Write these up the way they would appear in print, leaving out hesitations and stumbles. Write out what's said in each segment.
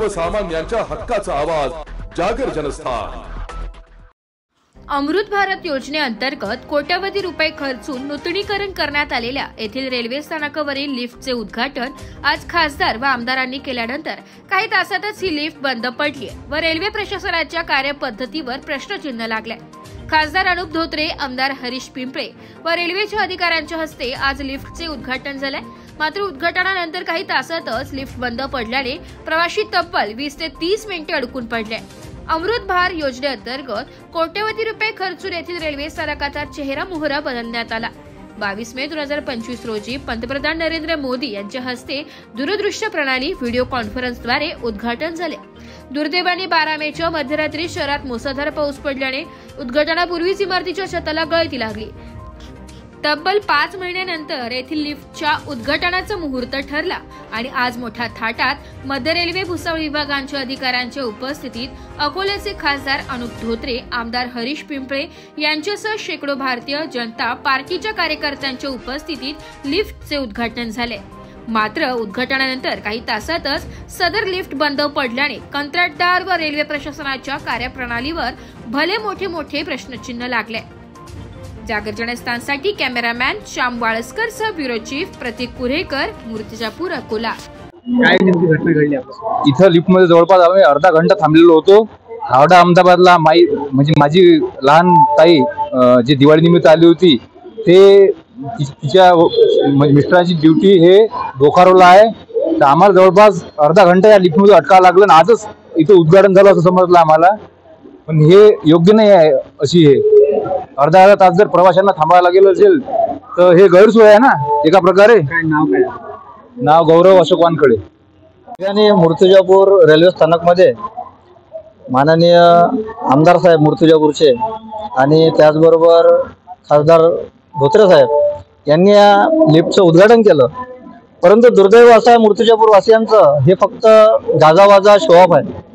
सर्वसामान्यांच्या हक्काचा आवाज जागर जनस्थान। अमृत भारत योजनेअंतर्गत कोट्यवधी रुपये खर्चून नूतनीकरण करण्यात आलेल्या येथील रेल्वे स्थानकावरील लिफ्टचे उद्घाटन आज खासदार व आमदारांनी केल्यानंतर काही तासातच ही लिफ्ट बंद पडली व रेल्वे प्रशासनाच्या कार्यपद्धतीवर प्रश्नचिन्ह लागले। खासदार अनुप धोत्रे, आमदार हरीश पिंपळे व रेल्वेच्या अधिकाऱ्यांच्या हस्ते आज लिफ्टचे उद्घाटन झाले। मात्र उद्घाटनानंतर काही तासातच लिफ्ट बंद पडल्याने प्रवासी तब्बल 20 ते 30 मिनिटे अडकून पडले। अमृत भार योजनेअंतर्गत कोट्यवधी रुपये खर्चून येथील रेल्वे स्थानकाचा चेहरा मोहरा बदलण्यात आला। 22 मे 2025 रोजी पंतप्रधान नरेंद्र मोदी यांच्या हस्ते दूरदृश्य प्रणाली व्हिडिओ कॉन्फरन्सद्वारे उद्घाटन झाले। दुर्दैवाने 12 मेच्या मध्यरात्री शहरात मुसळधार पाऊस पडल्याने उद्घाटनापूर्वीच इमारतीच्या छताला गळती लागली। तब्बल 5 महिन्यानंतर येथील लिफ्टच्या उद्घाटनाचा मुहूर्त ठरला आणि आज मोठ्या थाटात मध्य रेल्वे भुसावळ विभागांच्या अधिकाऱ्यांच्या उपस्थितीत अकोल्याचे खासदार अनुप धोत्रे, आमदार हरीश पिंपळे यांच्यासह शेकडो भारतीय जनता पार्टीच्या कार्यकर्त्यांच्या उपस्थितीत लिफ्टचे उद्घाटन झाले। मात्र उद्घाटनानंतर काही तासातच सदर लिफ्ट बंद पडल्याने कंत्राटदार व रेल्वे प्रशासनाच्या कार्यप्रणालीवर भले मोठे प्रश्नचिन्ह लागले। जागर जनस्थानसाठी कॅमेरामॅन श्याम वाळस्कर सह ब्युरो चीफ प्रतीक कुरेकर, मूर्तिजापूर, अकोला। काय नेमकी घटना घडली इथं लिफ्ट मध्ये जवळपास आम्ही अर्धा घंटा थांबलेलो होतो। हावडा अहमदाबादला माझी लहान ताई जी दिवाळी निमित्त आली होती, ते तिच्या मिस्टरांची ड्युटी हे बोकारोला आहे, तर आम्हाला जवळपास अर्धा घंटा या लिफ्ट मध्ये अटकावं लागलं आणि आजच इथं उद्घाटन झालं असं समजलं आम्हाला। पण हे योग्य नाही आहे। अशी हे अर्धा तास जर प्रवाशांना थांबायला लागेल असेल तर हे गैरसोय आहे ना एका प्रकारे। नाव गौरव अशोक वानखडे। आणि मूर्तिजापूर रेल्वे स्थानक मध्ये माननीय आमदार साहेब मूर्तिजापूरचे आणि त्याचबरोबर खासदार धोत्रे साहेब यांनी या लिफ्टचं उद्घाटन केलं। परंतु दुर्दैव असं आहे मूर्तिजापूर वासियांचं, हे फक्त गाजावाजा शो ऑफ आहे।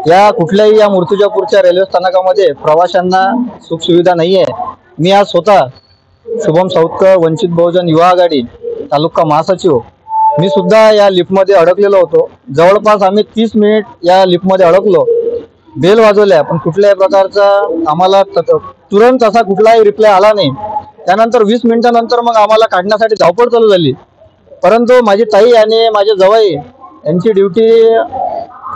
या मूर्तिजापूरच्या रेल्वे स्थानकामध्ये प्रवाशांना सुखसुविधा नाही आहे। मी आज स्वतः शुभम साऊतकर, वंचित बहुजन युवा आघाडी तालुका महासचिव, मी सुद्धा या लिफ्टमध्ये अडकलेलो होतो। जवळपास आम्ही 30 मिनिट या लिफ्टमध्ये अडकलो। बेल वाजवल्या पण कुठल्याही प्रकारचा आम्हाला तुरंत असा कुठलाही रिप्लाय आला नाही। त्यानंतर 20 मिनिटांनंतर मग आम्हाला काढण्यासाठी धावपळ चालू झाली। परंतु माझी ताई आणि माझे जवाई यांची ड्युटी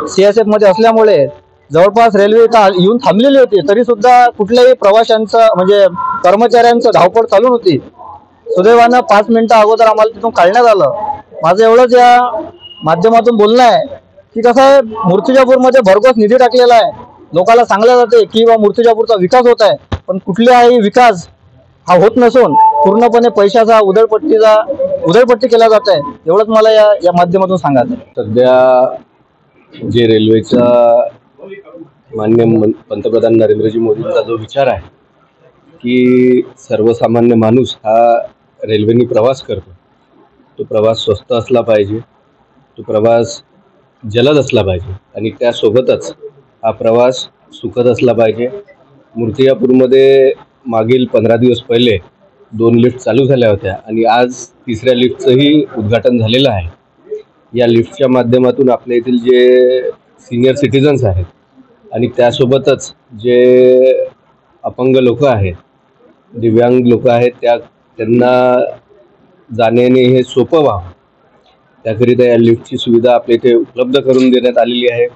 CSF मध्ये असल्यामुळे जवळपास रेल्वे येऊन थांबलेली होती, तरी सुद्धा कुठल्याही प्रवाशांचं म्हणजे कर्मचाऱ्यांचं धावपळ चालू होती। सुदैवानं 5 मिनिटं अगोदर आम्हाला तिथून काढण्यात आलं। माझं एवढंच या माध्यमातून बोलणं आहे की कसं आहे, मूर्तिजापूरमध्ये भरघोस निधी टाकलेला आहे। लोकांना सांगलं जाते की मूर्तिजापूरचा विकास होत आहे, पण कुठलाही विकास हा होत नसून पूर्णपणे पैशाचा उधळपट्टी केला जात आहे। एवढंच मला या माध्यमातून सांगायचं आहे। सध्या जे रेल्वेचा माननीय पंतप्रधान नरेंद्रजी मोदींचा जो विचार आहे की सर्वसामान्य माणूस हा रेल्वेने प्रवास करतो, तो प्रवास स्वस्त असला पाहिजे, तो प्रवास जलद असला पाहिजे आणि त्यासोबतच हा प्रवास सुखद असला पाहिजे। मूर्तिजापूरमध्ये मागील 15 दिवस पहिले 2 लिफ्ट चालू झाल्या होत्या आणि आज 3ऱ्या लिफ्टचंही उद्घाटन झालेलं आहे। या लिफ्टच्या माध्यमातून आपल्या येथील जे सिनियर सिटीजन्स आहेत आणि त्यासोबतच जे अपंग लोक आहेत, दिव्यांग लोक आहेत, त्यांना जाण्याने हे सोपं व्हावं त्याकरिता या लिफ्टची सुविधा आपल्या इथे उपलब्ध करून देण्यात आलेली आहे।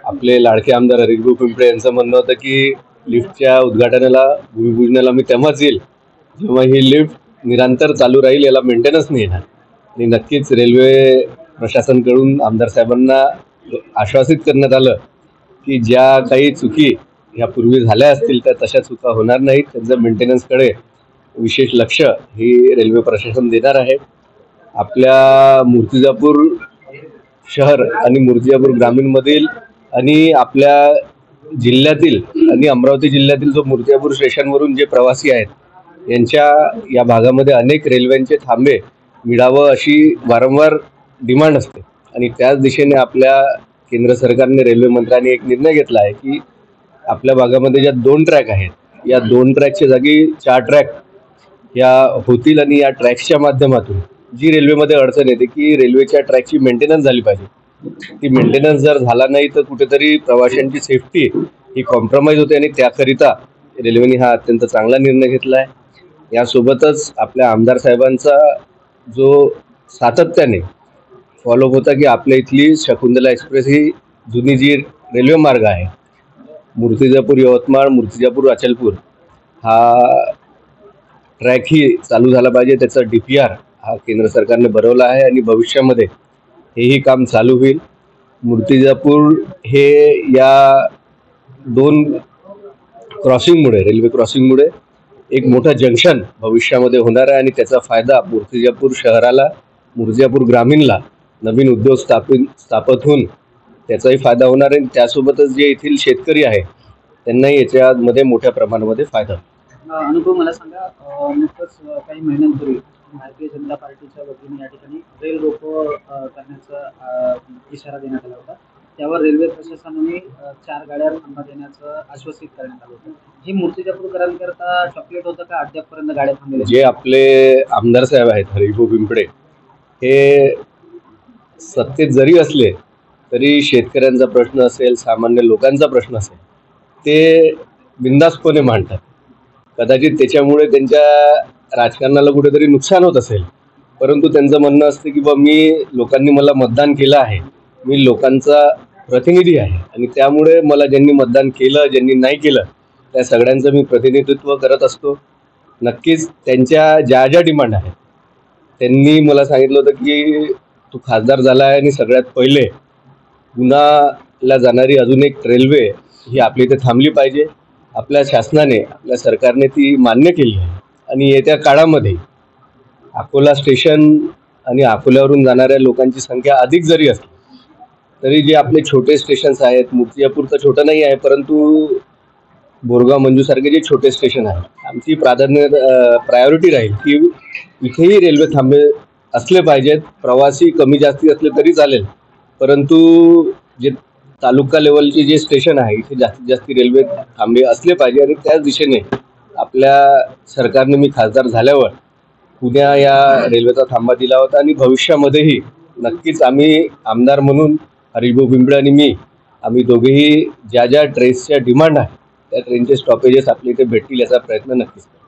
आपले लाडके आमदार हरीश पिंपळे यांचं म्हणणं होतं की लिफ्टच्या उद्घाटनाला भूमिपूजनाला मी तेव्हाच येईल जेव्हा ही लिफ्ट निरंतर चालू राहील, याला मेंटेनन्स नाही येणार। आणि नक्कीच रेल्वे प्रशासनाकडून आमदार साहेबांना आश्वासित करण्यात आलं की ज्या काही चुकी यापूर्वी झाल्या असतील त्या तशा चुका होणार नाहीत, त्यांचं मेंटेनन्सकडे विशेष लक्ष ही रेल्वे प्रशासन देणार आहे। आपल्या मूर्तिजापूर शहर आणि मूर्तिजापूर ग्रामीणमधील आणि आपल्या जिल्ह्यातील आणि अमरावती जिल्ह्यातील जो मूर्तिजापूर स्टेशनवरून जे प्रवासी आहेत यांच्या या भागामध्ये अनेक रेल्वेंचे थांबे मिळावं अशी वारंवार डिमांड असते आणि त्याच दिशेने आपल्या केंद्र सरकारने रेल्वे मंत्र्यांनी एक निर्णय घेतला आहे की आपल्या भागामध्ये ज्या 2 ट्रॅक आहेत या 2 ट्रॅकच्या जागी 4 ट्रॅक या होतील आणि या ट्रॅक्सच्या माध्यमातून जी रेल्वेमध्ये अडचण येते की रेल्वेच्या ट्रॅकची मेंटेनन्स झाली पाहिजे, ती मेंटेनन्स जर झाला नाही तर कुठेतरी प्रवाशांची सेफ्टी ही कॉम्प्रोमाइज होते आणि त्याकरिता रेल्वेने हा अत्यंत चांगला निर्णय घेतला आहे। यासोबतच आपल्या आमदार साहेबांचा जो सातत्याने फॉलोअप होता की आपल्या इथली शकुंतला एक्सप्रेस ही जुनी जी रेल्वे मार्ग आहे मूर्तिजापूर यवतमाळ मूर्तिजापूर अचलपूर हा ट्रॅक ही चालू झाला पाहिजे, त्याचा DPR हा केंद्र सरकारने बनवला आहे आणि भविष्यामध्ये हेही काम चालू होईल। मूर्तिजापूर हे या 2 क्रॉसिंगमुळे रेल्वे क्रॉसिंगमुळे एक मोठा जंक्शन भविष्यामध्ये होणार आहे आणि त्याचा फायदा मूर्तिजापूर शहराला मूर्तिजापूर ग्रामीणला नवीन उद्योग स्थापित होऊन त्याचाही फायदा होणार आहे। त्यासोबतच जे येथील शेतकरी आहे त्यांनाही याच्यामध्ये मोठ्या प्रमाणामध्ये फायदा होईल। अनुभव मला सांगा, नुकतंच काही महिन्यांपूर्वी भारतीय जनता पार्टीच्या वतीने या ठिकाणी रेल रोको करण्याचा इशारा देण्यात आला होता। त्यावर रेल्वे प्रशासनाने 4 गाड्या थांबा देण्याचं आश्वासित करण्यात आलं होतं। ही मूर्तिजापूरकरांकरता चॉकलेट होतं का अद्यापपर्यंत गाड्या थांबलेल्या? जे आपले आमदार साहेब आहेत हरिभाऊ पिंपळे हे सत्तेत जरी असले तरी शेतकऱ्यांचा प्रश्न असेल सामान्य लोकांचा प्रश्न असेल ते बिनधास्तपणे मांडतात। कदाचित त्याच्यामुळे त्यांच्या राजकारणाला कुठेतरी नुकसान होत असेल, परंतु त्यांचं म्हणणं असतं की बा मी लोकांनी मला मतदान केलं आहे, मी लोकांचा प्रतिनिधी आहे आणि त्यामुळे मला ज्यांनी मतदान केलं ज्यांनी नाही केलं त्या सगळ्यांचं मी प्रतिनिधित्व करत असतो। नक्कीच त्यांच्या ज्या ज्या डिमांड आहेत त्यांनी मला सांगितलं होतं की तू खासदार झाला आहे आणि सगळ्यात पहिले पुण्याला जाणारी अजून एक रेल्वे ही आपल्या इथे थांबली पाहिजे। आपल्या शासनाने आपल्या सरकारने ती मान्य केली आहे आणि येत्या काळामध्ये अकोला स्टेशन आणि अकोल्यावरून जाणाऱ्या लोकांची संख्या अधिक जरी असली तरी जे आपले छोटे स्टेशन्स आहेत, मूर्तिजापूर तर छोटं नाही आहे परंतु बोरगाव मंजूसारखे जे छोटे स्टेशन आहे आमची प्रायोरिटी राहील की इथेही रेल्वे थांबे असले पाहिजेत। प्रवासी कमी जास्ती असले तरी चालेल, परंतु जे तालुका लेवलचे जे स्टेशन आहे इथे जास्तीत जास्त रेल्वे थांबे असले पाहिजे आणि त्याच दिशेने आपल्या सरकारने मी खासदार झाल्यावर पुण्या या रेल्वेचा थांबा दिला होता आणि भविष्यामध्येही नक्कीच आम्ही आमदार म्हणून हरिभाऊ पिंपळे आणि आम्ही दोघेही ज्या ज्या ट्रेन्सच्या डिमांड आहे त्या ट्रेनचे स्टॉपेजेस आपल्या इथे भेटतील याचा प्रयत्न नक्कीच करू।